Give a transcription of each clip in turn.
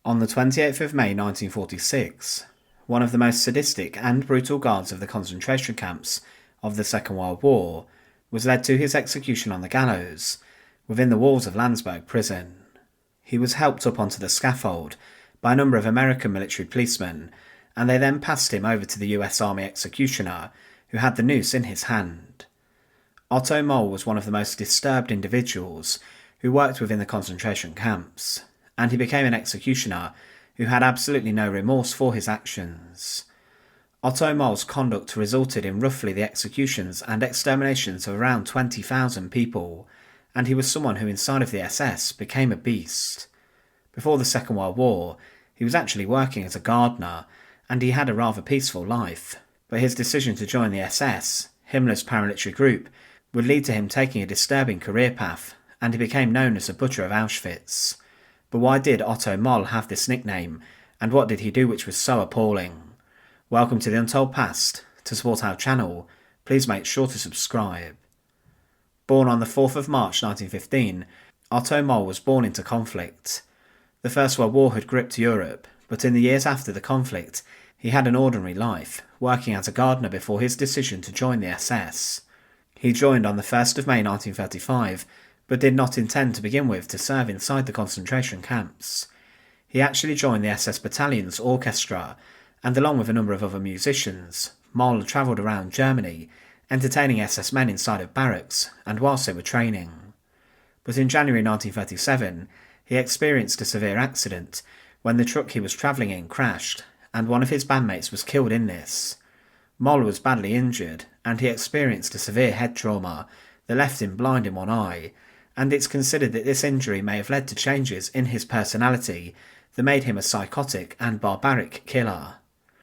On the 28th of May 1946, one of the most sadistic and brutal guards of the concentration camps of the Second World War was led to his execution on the gallows within the walls of Landsberg prison. He was helped up onto the scaffold by a number of American military policemen, and they then passed him over to the US Army executioner who had the noose in his hand. Otto Moll was one of the most disturbed individuals who worked within the concentration camps, and he became an executioner who had absolutely no remorse for his actions. Otto Moll's conduct resulted in roughly the executions and exterminations of around 20,000 people, and he was someone who inside of the SS became a beast. Before the Second World War, he was actually working as a gardener, and he had a rather peaceful life, but his decision to join the SS, Himmler's paramilitary group, would lead to him taking a disturbing career path, and he became known as the Butcher of Auschwitz. But why did Otto Moll have this nickname, and what did he do which was so appalling? Welcome to The Untold Past. To support our channel, please make sure to subscribe. Born on the 4th of March 1915, Otto Moll was born into conflict. The First World War had gripped Europe, but in the years after the conflict, he had an ordinary life, working as a gardener before his decision to join the SS. He joined on the 1st of May 1935, but did not intend to begin with to serve inside the concentration camps. He actually joined the SS Battalion's orchestra, and along with a number of other musicians, Moll travelled around Germany, entertaining SS men inside of barracks and whilst they were training. But in January 1937, he experienced a severe accident when the truck he was travelling in crashed, and one of his bandmates was killed in this. Moll was badly injured, and he experienced a severe head trauma that left him blind in one eye, and it's considered that this injury may have led to changes in his personality that made him a psychotic and barbaric killer.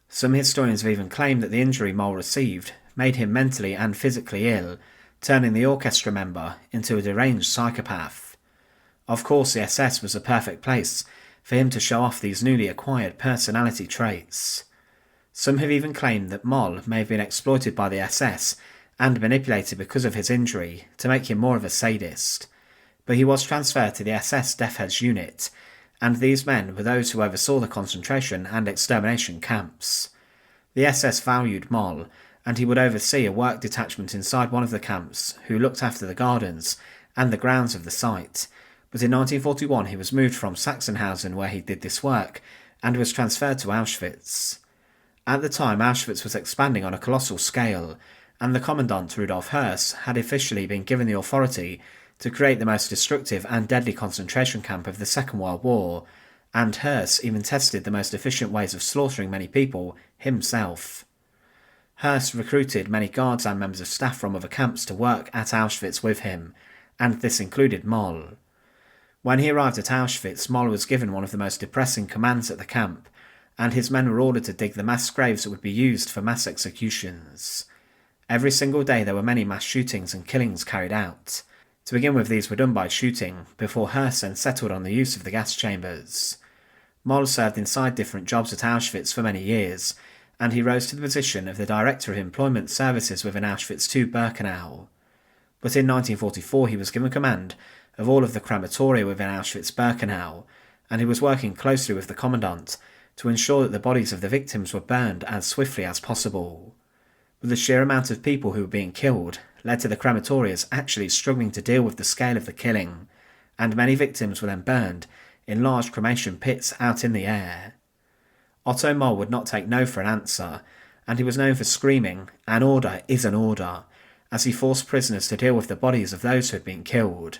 Some historians have even claimed that the injury Moll received made him mentally and physically ill, turning the orchestra member into a deranged psychopath. Of course, the SS was a perfect place for him to show off these newly acquired personality traits. Some have even claimed that Moll may have been exploited by the SS and manipulated because of his injury to make him more of a sadist, but he was transferred to the SS Death Heads unit, and these men were those who oversaw the concentration and extermination camps. The SS valued Moll, and he would oversee a work detachment inside one of the camps who looked after the gardens and the grounds of the site, but in 1941 he was moved from Sachsenhausen where he did this work and was transferred to Auschwitz. At the time, Auschwitz was expanding on a colossal scale, and the Commandant Rudolf Höss had officially been given the authority to create the most destructive and deadly concentration camp of the Second World War, and Höss even tested the most efficient ways of slaughtering many people himself. Höss recruited many guards and members of staff from other camps to work at Auschwitz with him, and this included Moll. When he arrived at Auschwitz, Moll was given one of the most depressing commands at the camp, and his men were ordered to dig the mass graves that would be used for mass executions. Every single day there were many mass shootings and killings carried out. To begin with, these were done by shooting, before Höss then settled on the use of the gas chambers. Moll served inside different jobs at Auschwitz for many years, and he rose to the position of the Director of Employment Services within Auschwitz II-Birkenau. But in 1944 he was given command of all of the crematoria within Auschwitz-Birkenau, and he was working closely with the Commandant to ensure that the bodies of the victims were burned as swiftly as possible. But the sheer amount of people who were being killed led to the crematorias actually struggling to deal with the scale of the killing, and many victims were then burned in large cremation pits out in the air. Otto Moll would not take no for an answer, and he was known for screaming, "An order is an order," as he forced prisoners to deal with the bodies of those who had been killed.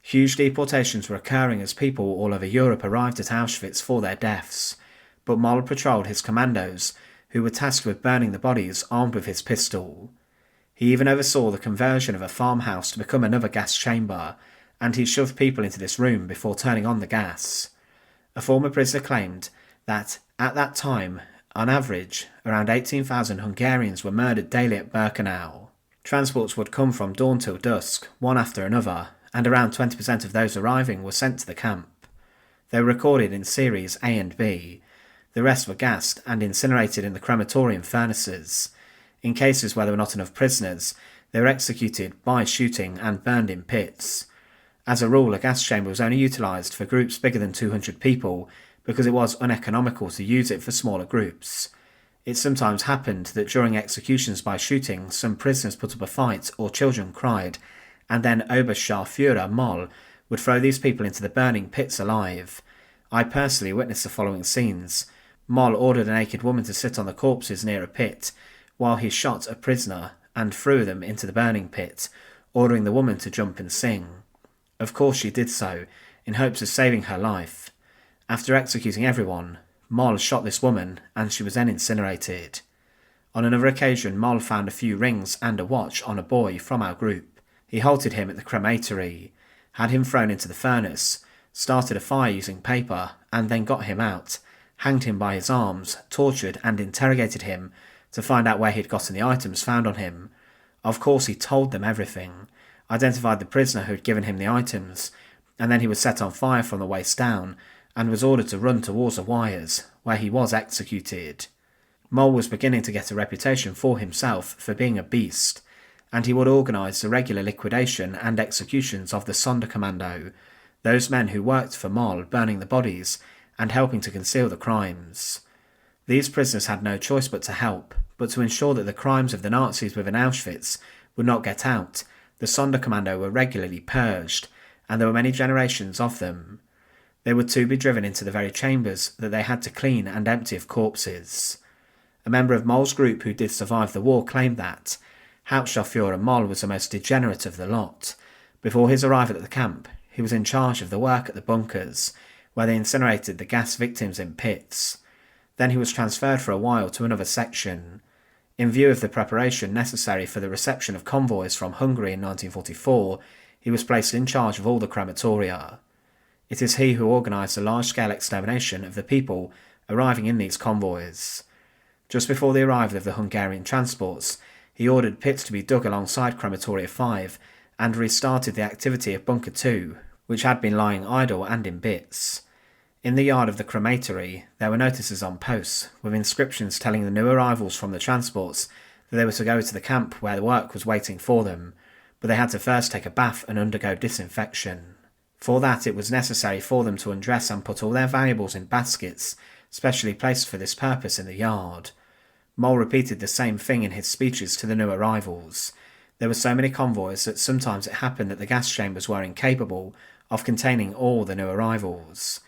Huge deportations were occurring as people all over Europe arrived at Auschwitz for their deaths, but Moll patrolled his commandos, who were tasked with burning the bodies armed with his pistol. He even oversaw the conversion of a farmhouse to become another gas chamber, and he shoved people into this room before turning on the gas. A former prisoner claimed that, at that time, on average, around 18,000 Hungarians were murdered daily at Birkenau. Transports would come from dawn till dusk, one after another, and around 20% of those arriving were sent to the camp. They were recorded in series A and B. The rest were gassed and incinerated in the crematorium furnaces. In cases where there were not enough prisoners, they were executed by shooting and burned in pits. As a rule, a gas chamber was only utilised for groups bigger than 200 people, because it was uneconomical to use it for smaller groups. It sometimes happened that during executions by shooting, some prisoners put up a fight or children cried, and then Oberscharführer Moll would throw these people into the burning pits alive. I personally witnessed the following scenes. Moll ordered a naked woman to sit on the corpses near a pit, while he shot a prisoner and threw them into the burning pit, ordering the woman to jump and sing. Of course she did so, in hopes of saving her life. After executing everyone, Moll shot this woman, and she was then incinerated. On another occasion, Moll found a few rings and a watch on a boy from our group. He halted him at the crematory, had him thrown into the furnace, started a fire using paper, and then got him out, hanged him by his arms, tortured and interrogated him to find out where he'd gotten the items found on him. Of course he told them everything, identified the prisoner who had given him the items, and then he was set on fire from the waist down, and was ordered to run towards the wires, where he was executed. Moll was beginning to get a reputation for himself for being a beast, and he would organise the regular liquidation and executions of the Sonderkommando, those men who worked for Moll burning the bodies and helping to conceal the crimes. These prisoners had no choice but to help, but to ensure that the crimes of the Nazis within Auschwitz would not get out, the Sonderkommando were regularly purged, and there were many generations of them. They were to be driven into the very chambers that they had to clean and empty of corpses. A member of Moll's group who did survive the war claimed that Hauptscharführer Moll was the most degenerate of the lot. Before his arrival at the camp, he was in charge of the work at the bunkers, where they incinerated the gas victims in pits. Then he was transferred for a while to another section. In view of the preparation necessary for the reception of convoys from Hungary in 1944, he was placed in charge of all the crematoria. It is he who organised the large-scale extermination of the people arriving in these convoys. Just before the arrival of the Hungarian transports, he ordered pits to be dug alongside Crematoria 5 and restarted the activity of Bunker 2, which had been lying idle and in bits. In the yard of the crematory, there were notices on posts, with inscriptions telling the new arrivals from the transports that they were to go to the camp where the work was waiting for them, but they had to first take a bath and undergo disinfection. For that, it was necessary for them to undress and put all their valuables in baskets, specially placed for this purpose in the yard. Moll repeated the same thing in his speeches to the new arrivals. There were so many convoys that sometimes it happened that the gas chambers were incapable of containing all the new arrivals.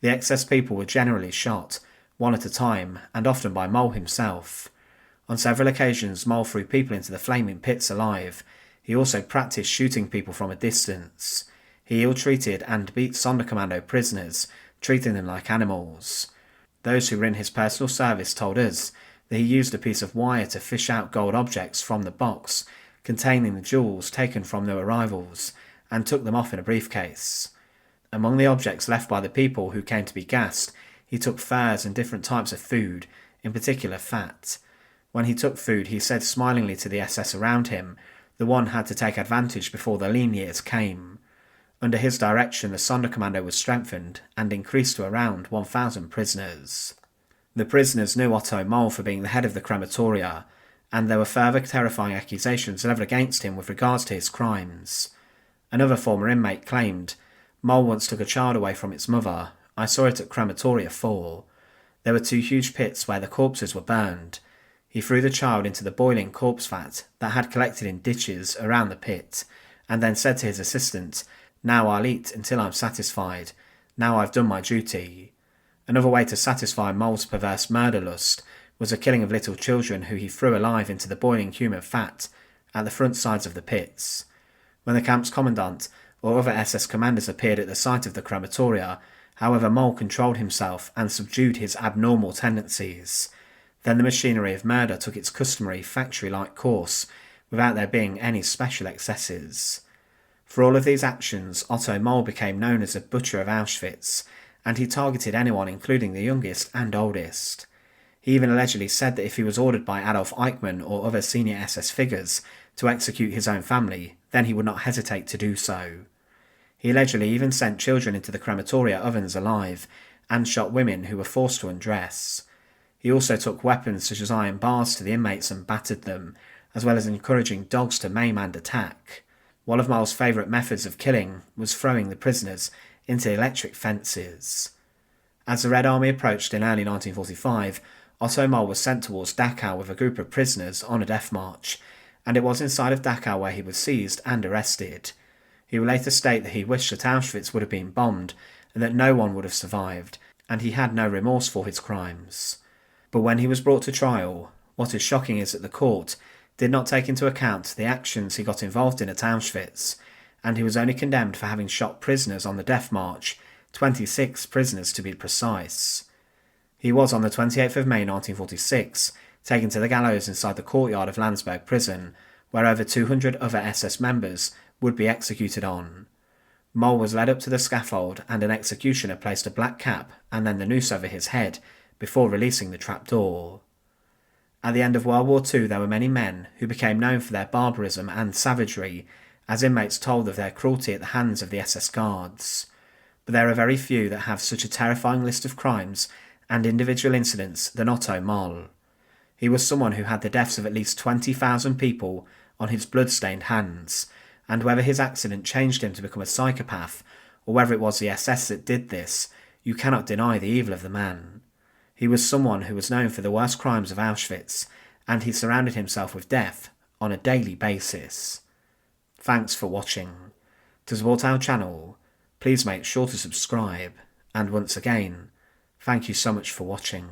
The excess people were generally shot, one at a time, and often by Moll himself. On several occasions, Moll threw people into the flaming pits alive. He also practised shooting people from a distance. He ill-treated and beat Sonderkommando prisoners, treating them like animals. Those who were in his personal service told us that he used a piece of wire to fish out gold objects from the box containing the jewels taken from new arrivals, and took them off in a briefcase. Among the objects left by the people who came to be gassed, he took furs and different types of food, in particular fat. When he took food, he said smilingly to the SS around him, the one had to take advantage before the lean years came. Under his direction, the Sonderkommando was strengthened and increased to around 1,000 prisoners. The prisoners knew Otto Moll for being the head of the crematoria, and there were further terrifying accusations leveled against him with regards to his crimes. Another former inmate claimed, "Moll once took a child away from its mother. I saw it at crematoria 4. There were 2 huge pits where the corpses were burned. He threw the child into the boiling corpse fat that had collected in ditches around the pit, and then said to his assistant, 'Now I'll eat until I'm satisfied. Now I've done my duty.' Another way to satisfy Moll's perverse murder lust was the killing of little children who he threw alive into the boiling human fat at the front sides of the pits. When the camp's commandant or other SS commanders appeared at the site of the crematoria, however, Moll controlled himself and subdued his abnormal tendencies. Then the machinery of murder took its customary factory-like course, without there being any special excesses. For all of these actions, Otto Moll became known as the Butcher of Auschwitz, and he targeted anyone including the youngest and oldest. He even allegedly said that if he was ordered by Adolf Eichmann or other senior SS figures to execute his own family, then he would not hesitate to do so. He allegedly even sent children into the crematoria ovens alive, and shot women who were forced to undress. He also took weapons such as iron bars to the inmates and battered them, as well as encouraging dogs to maim and attack. One of Moll's favourite methods of killing was throwing the prisoners into electric fences. As the Red Army approached in early 1945, Otto Moll was sent towards Dachau with a group of prisoners on a death march, and it was inside of Dachau where he was seized and arrested. He would later state that he wished that Auschwitz would have been bombed and that no one would have survived, and he had no remorse for his crimes. But when he was brought to trial, what is shocking is that the court did not take into account the actions he got involved in at Auschwitz, and he was only condemned for having shot prisoners on the death march, 26 prisoners to be precise. He was on the 28th of May 1946 taken to the gallows inside the courtyard of Landsberg prison, where over 200 other SS members would be executed on. Moll was led up to the scaffold and an executioner placed a black cap and then the noose over his head before releasing the trapdoor. At the end of World War II there were many men who became known for their barbarism and savagery, as inmates told of their cruelty at the hands of the SS guards. But there are very few that have such a terrifying list of crimes and individual incidents than Otto Moll. He was someone who had the deaths of at least 20,000 people on his blood-stained hands, and whether his accident changed him to become a psychopath, or whether it was the SS that did this, you cannot deny the evil of the man. He was someone who was known for the worst crimes of Auschwitz, and he surrounded himself with death on a daily basis. Thanks for watching. To support our channel, please make sure to subscribe, and once again, thank you so much for watching.